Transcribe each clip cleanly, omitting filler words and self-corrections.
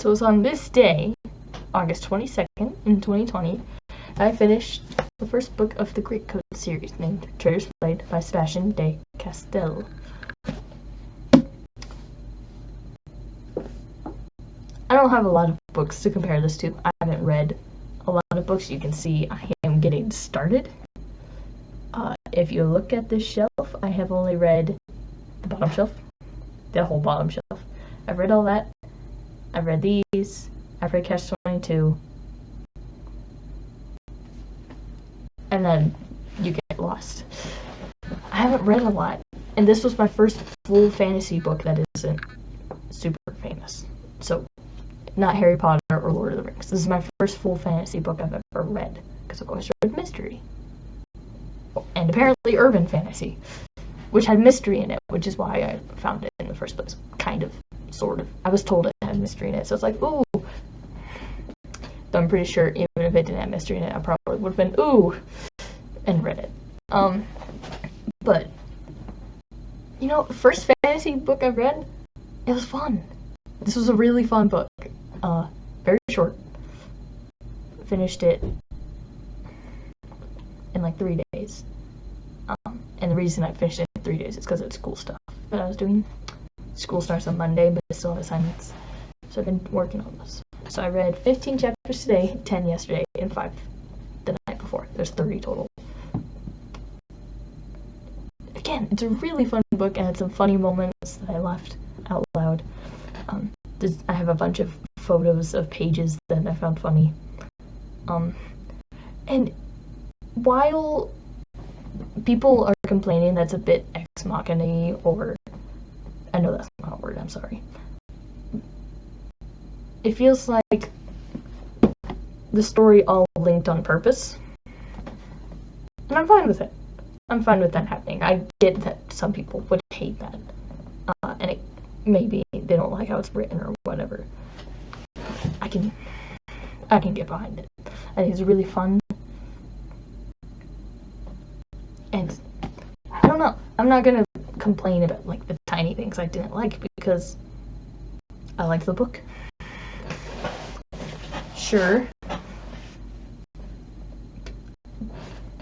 So it's on this day, August 22nd in 2020, I finished the first book of the Great Code series named Traitor's Blade by Sebastian de Castell. I don't have a lot of books to compare this to. I haven't read a lot of books. You can see I am getting started. If you look at this shelf, I have only read the bottom shelf, the whole bottom shelf. I've read all that. I've read these. I've read Catch-22. And then you get lost. I haven't read a lot. And this was my first full fantasy book that isn't super famous. So, not Harry Potter or Lord of the Rings. This is my first full fantasy book I've ever read. Because I've always read mystery. And apparently urban fantasy. Which had mystery in it, which is why I found it in the first place. Kind of. Sort of. I was told it had mystery in it, so it's like, ooh. But I'm pretty sure even if it didn't have mystery in it, I probably would have been, ooh, and read it. But, you know, first fantasy book I read, it was fun. This was a really fun book. Very short. Finished it in like 3 days. And the reason I finished it in 3 days is because of school stuff that I was doing. School starts on Monday, but I still have assignments. So I've been working on this. So I read 15 chapters today, 10 yesterday, and 5 the night before. There's 30 total. Again, it's a really fun book, and it's some funny moments that I laughed out loud. I have a bunch of photos of pages that I found funny. And while people are complaining that's a bit ex machina, or I know that's not a word, I'm sorry. It feels like the story all linked on purpose. And I'm fine with it. I'm fine with that happening. I get that some people would hate that. And maybe they don't like how it's written or whatever. I can get behind it. I think it's really fun. And I don't know. I'm not gonna complain about like the tiny things I didn't like because I liked the book. Sure.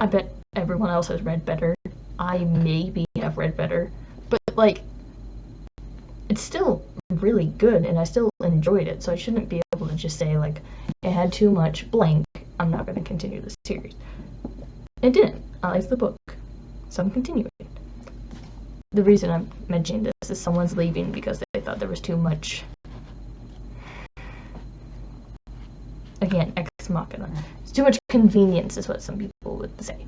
I bet everyone else has read better. I maybe have read better. But like, it's still really good and I still enjoyed it. So I shouldn't be able to just say like, it had too much blank. I'm not gonna continue the series. It didn't. I liked the book. So I'm continuing. The reason I'm mentioning this is someone's leaving because they thought there was too much, again, ex machina. It's too much convenience is what some people would say.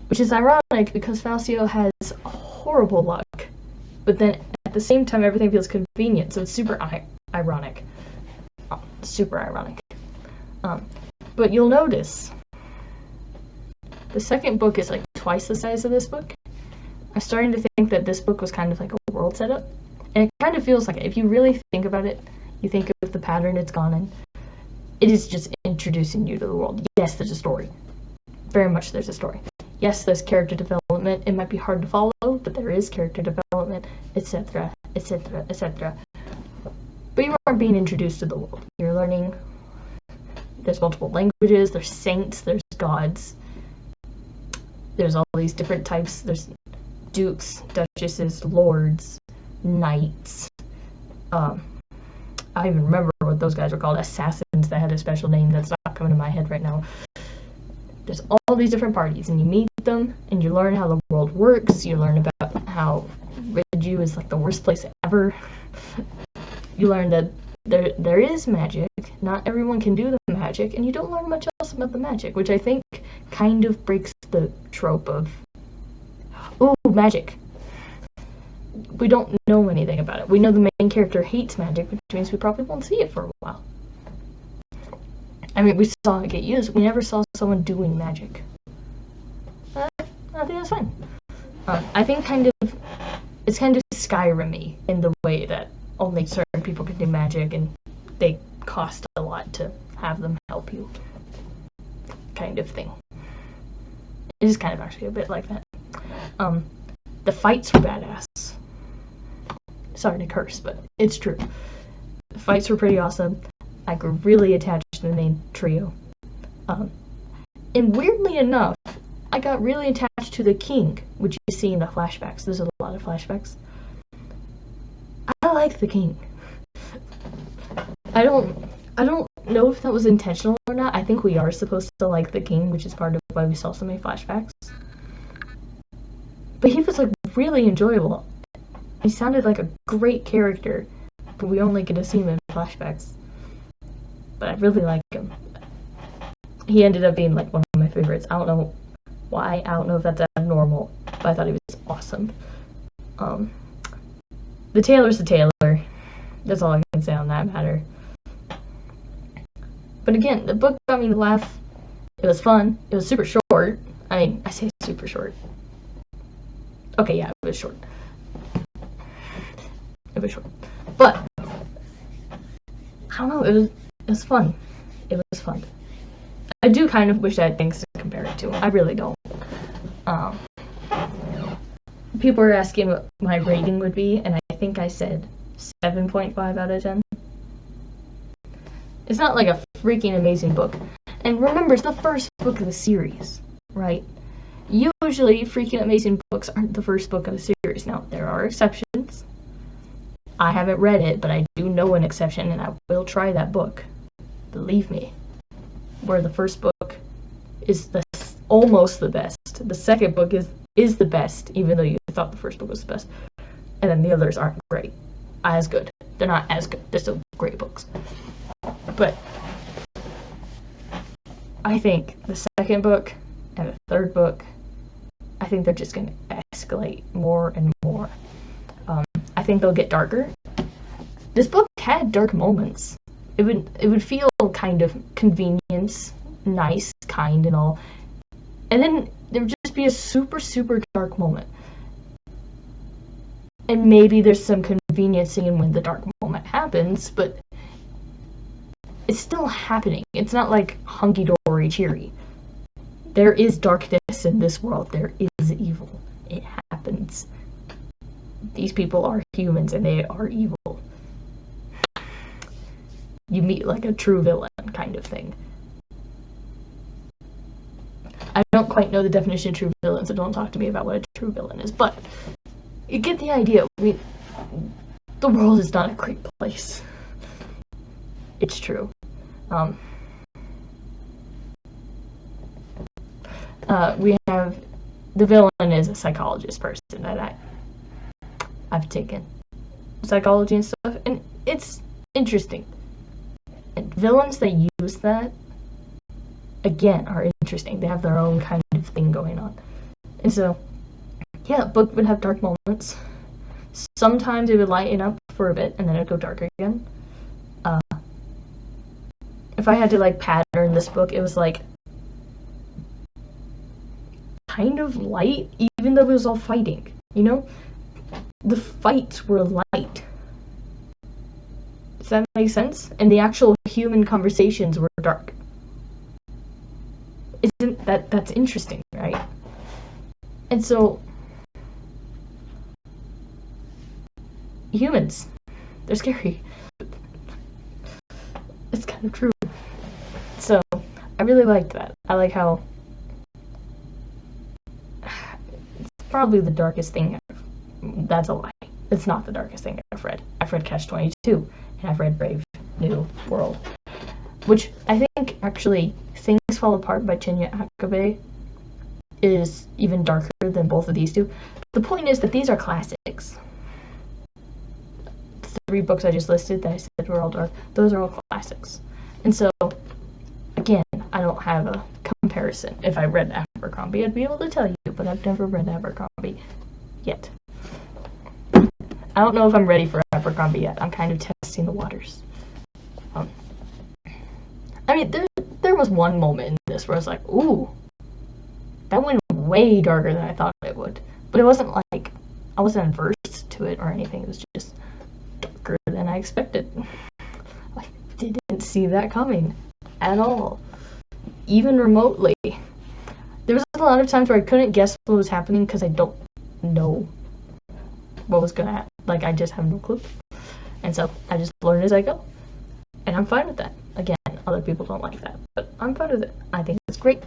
Which is ironic because Faucio has horrible luck, but then at the same time everything feels convenient, so it's super ironic. Super ironic. But you'll notice the second book is like twice the size of this book. I'm starting to think that this book was kind of like a world setup. And it kind of feels like it. If you really think about it, you think of the pattern it's gone in. It is just introducing you to the world. Yes, there's a story. Very much there's a story. Yes, there's character development. It might be hard to follow, but there is character development, etc., etc., etc. But you aren't being introduced to the world. You're learning. There's multiple languages. There's saints. There's gods. There's all these different types. There's dukes, duchesses, lords, knights. I don't even remember what those guys were called. Assassins that had a special name that's not coming to my head right now. There's all these different parties, and you meet them, and you learn how the world works. You learn about how Ridju is like the worst place ever. You learn that there is magic. Not everyone can do the magic, and you don't learn much else about the magic, which I think kind of breaks the trope of, ooh, magic. We don't know anything about it. We know the main character hates magic, which means we probably won't see it for a while. I mean, we saw it get used. We never saw someone doing magic. I think that's fine. I think it's kind of Skyrim-y in the way that only certain people can do magic and they cost a lot to have them help you. Kind of thing. It is kind of actually a bit like that. The fights were badass. Sorry to curse, but it's true. The fights were pretty awesome. I grew really attached to the main trio. And weirdly enough, I got really attached to the king, which you see in the flashbacks. There's a lot of flashbacks. I like the king. I don't know if that was intentional or not. I think we are supposed to like the king, which is part of why we saw so many flashbacks. But he was like really enjoyable. He sounded like a great character, but we only get to see him in flashbacks. But I really like him. He ended up being like one of my favorites. I don't know why. I don't know if that's abnormal, but I thought he was awesome. The Taylor's the Taylor. That's all I can say on that matter. But again, the book got me to laugh. It was fun. It was super short. I mean, I say super short. Okay, yeah, it was short. It was short. But I don't know, it was fun. It was fun. I do kind of wish I had things to compare it to. I really don't. People are asking what my rating would be, and I think I said 7.5 out of 10. It's not like a freaking amazing book. And remember, it's the first book of the series, right? Usually, freaking amazing books aren't the first book of the series. Now, there are exceptions. I haven't read it, but I do know an exception, and I will try that book. Believe me. Where the first book is almost the best. The second book is the best, even though you thought the first book was the best. And then the others aren't great. As good. They're not as good. They're still great books. But I think the second book and the third book, I think they're just going to escalate more and more. I think they'll get darker. This book had dark moments. It would feel kind of convenience, nice, kind, and all. And then there would just be a super, super dark moment. And maybe there's some convenience in when the dark moment happens, but it's still happening. It's not like hunky-dory cheery. There is darkness in this world. There is evil. It happens. These people are humans and they are evil. You meet like a true villain kind of thing. I don't quite know the definition of true villain, so don't talk to me about what a true villain is, but you get the idea. I mean, the world is not a great place. It's true. We have the villain is a psychologist person that I've taken psychology and stuff, and it's interesting. And villains that use that, again, are interesting. They have their own kind of thing going on. And so, yeah, the book would have dark moments. Sometimes it would lighten up for a bit, and then it would go dark again. If I had to, like, pattern this book, it was, like, kind of light, even though it was all fighting, you know? The fights were light. Does that make sense? And the actual human conversations were dark. Isn't that's interesting, right? And so humans, they're scary. It's kind of true. So I really liked that. I like how it's probably the darkest thing that's a lie. It's not the darkest thing I've read. I've read Catch-22, and I've read Brave New World, which I think actually Things Fall Apart by Chinya Akabe is even darker than both of these two. The point is that these are classics. The 3 books I just listed that I said were all dark, those are all classics. And so, again, I don't have a comparison. If I read Abercrombie, I'd be able to tell you, but I've never read Abercrombie yet. I don't know if I'm ready for Abercrombie yet. I'm kind of testing the waters. I mean, there was one moment in this where I was like, ooh, that went way darker than I thought it would. But it wasn't like, I wasn't averse to it or anything. It was just darker than I expected. I didn't see that coming at all. Even remotely. There was a lot of times where I couldn't guess what was happening because I don't know what was gonna happen. Like, I just have no clue. And so I just learn as I go. And I'm fine with that. Again, other people don't like that, but I'm fine with it. I think it's great.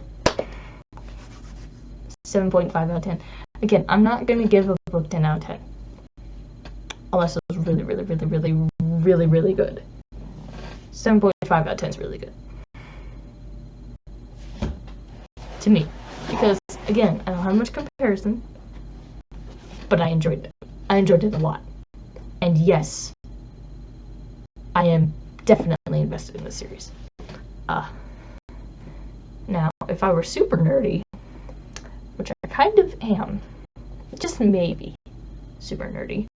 7.5 out of 10. Again, I'm not going to give a book 10 out of 10. Unless it was really, really, really, really, really, really good. 7.5 out of 10 is really good. To me. Because, again, I don't have much comparison, but I enjoyed it. I enjoyed it a lot. And yes, I am definitely invested in the series. Now, if I were super nerdy, which I kind of am, just maybe super nerdy,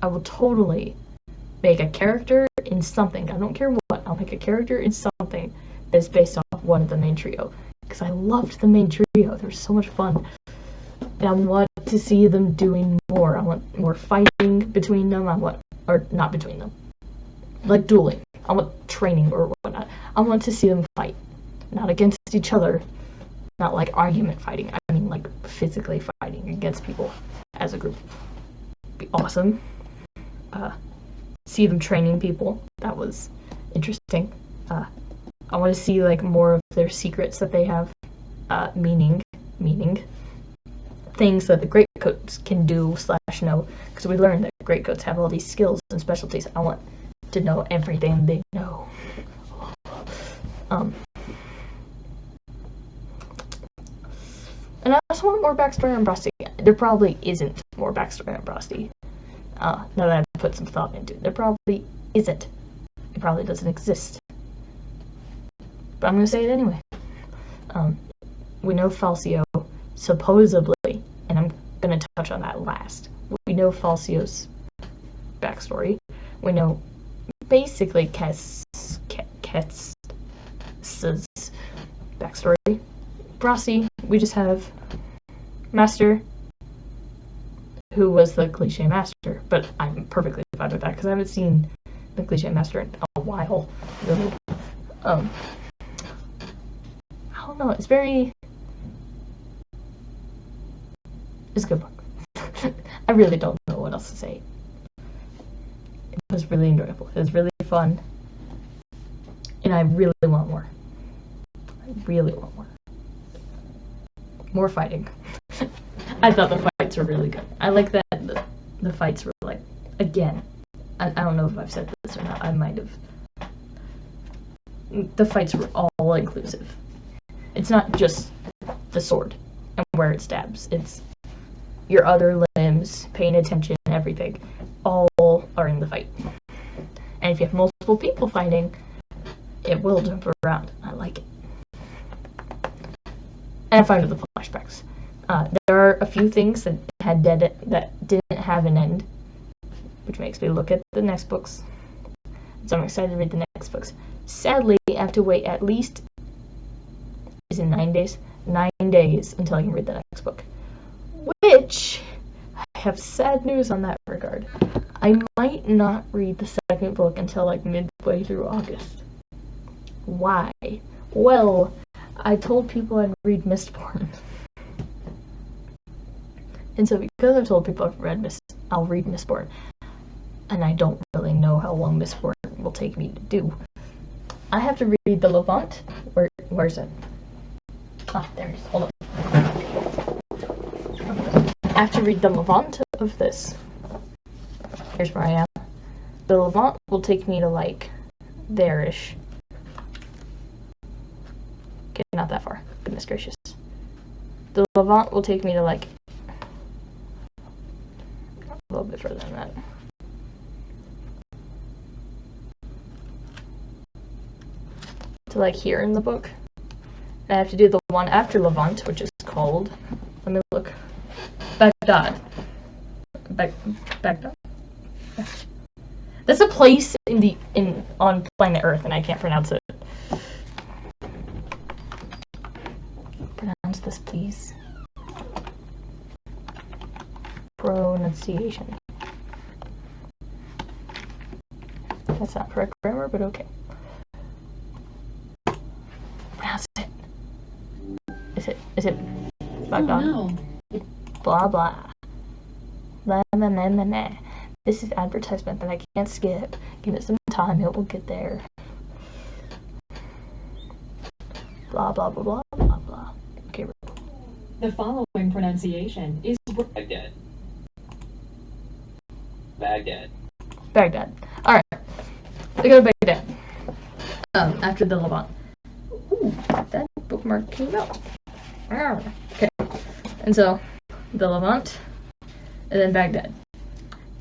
I will totally make a character in something. I don't care what. I'll make a character in something that's based off one of the main trio. Because I loved the main trio. They were so much fun. And I want to see them doing more. I want more fighting between them. Or not between them. Like dueling. I want training or whatnot. I want to see them fight. Not against each other. Not like argument fighting. I mean like physically fighting against people as a group. Be awesome. See them training people. That was interesting. I want to see like more of their secrets that they have. Meaning. Things that the Greatcoats can do / know. Because we learned that Greatcoats have all these skills and specialties. I want to know everything they know. And I also want more backstory on Frosty. There probably isn't more backstory on Frosty. Now that I've put some thought into it. There probably isn't. It probably doesn't exist. But I'm going to say it anyway. We know Falcio, supposedly, and I'm going to touch on that last. We know Falcio's backstory. We know basically Kess's backstory. Frosty, we just have Master, who was the Cliché Master, but I'm perfectly fine with that because I haven't seen the Cliché Master in a while. Really. I don't know. It's a good book. I really don't know what else to say. It was really enjoyable. It was really fun, and I really want more. More fighting. I thought the fights were really good. I like that the fights were like, again, I don't know if I've said this or not, I might have. The fights were all inclusive. It's not just the sword and where it stabs. It's your other limbs, paying attention, everything. All are in the fight. And if you have multiple people fighting, it will jump around. I like it. And I'm fine with the flashbacks. There are a few things that didn't have an end, which makes me look at the next books. So I'm excited to read the next books. Sadly, I have to wait at least, is it 9 days? 9 days until I can read the next book. Which, I have sad news on that regard. I might not read the second book until like midway through August. Why? Well, I told people I'd read Mistborn. And so because I've told people I'll read Mistborn, and I don't really know how long Mistborn will take me to do, I have to read the Levant. Where's it? Ah, there it is. Hold on. I have to read the Levant of this. Here's where I am. The Levant will take me to like there-ish. Okay, not that far. Goodness gracious. The Levant will take me to like a little bit further than that. To like here in the book. And I have to do the one after Levant, which is called, let me look, Baghdad. Baghdad. That's a place on planet Earth, and I can't pronounce it. Pronounce this, please. Pronunciation. That's not correct grammar, but okay. Pronounce it. Is it Baghdad? Oh, no. Blah blah. Blah blah blah blah blah. this is advertisement that I can't skip. Give it some time, it will get there. Blah, blah, blah, blah, blah, blah. Okay. The following pronunciation is Baghdad. Baghdad. Baghdad. Alright. They go to Baghdad. After the Levant. Ooh, that bookmark came out. Okay. And so, the Levant, and then Baghdad.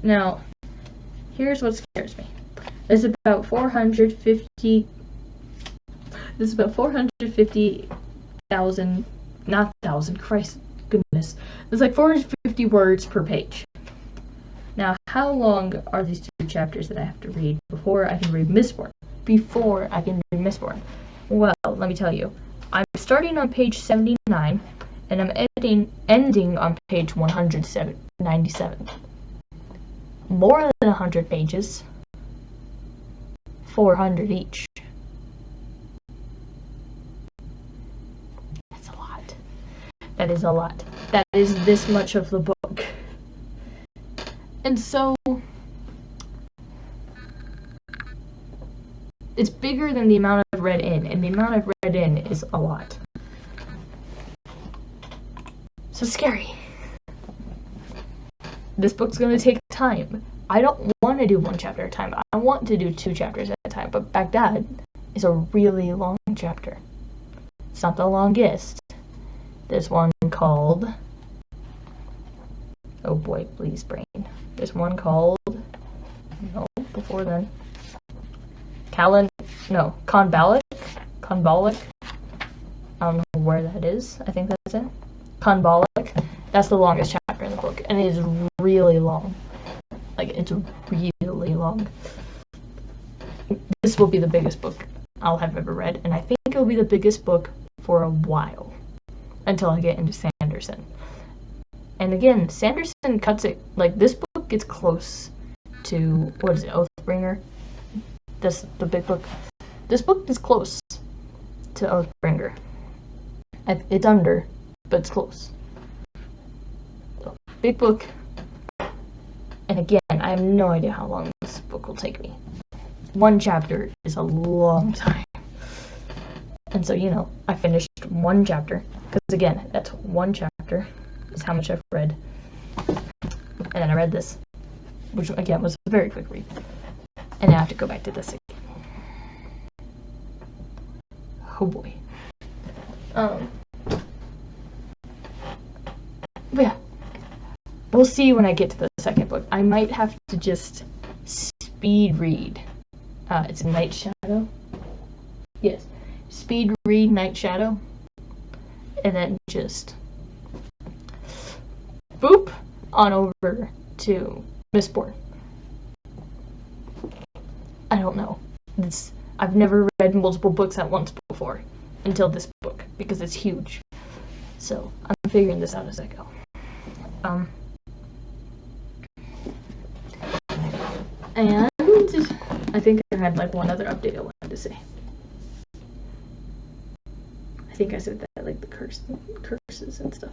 Now, here's what scares me. There's about 450,000, not thousand, Christ goodness. There's like 450 words per page. Now, how long are these 2 chapters that I have to read before I can read Mistborn? Well, let me tell you. I'm starting on page 79, and I'm ending on page 197. More than 100 pages. 400 each. That's a lot. That is a lot. That is this much of the book. And so, it's bigger than the amount I've read in, and the amount I've read in is a lot. So scary. This book's gonna take time. I don't want to do 1 chapter at a time. I want to do 2 chapters at a time, but Baghdad is a really long chapter. It's not the longest. There's one called... Oh boy, please, brain. There's one called... No, before then. Konbalik. I don't know where that is. I think that's it. Konbalik. That's the longest chapter in the book, and it is really long. Like, it's really long. This will be the biggest book I'll have ever read, and I think it'll be the biggest book for a while. Until I get into Sanderson. And again, Sanderson cuts it, like, this book gets close to, what is it, Oathbringer? The big book. This book is close to Oathbringer. It's under, but it's close. So, big book. And again, I have no idea how long this book will take me. 1 chapter is a long time. And so, you know, I finished 1 chapter. Because again, that's 1 chapter is how much I've read. And then I read this, which again was a very quick read. And now I have to go back to this again. Oh boy. But yeah. We'll see when I get to the second book. I might have to just speed read. It's Night Shadow. Yes. Speed read Night Shadow. And then just boop on over to Mistborn. I don't know. I've never read multiple books at once before until this book because it's huge. So I'm figuring this out as I go. And I think I had like one other update I wanted to say. I think I said that, like the curses and stuff.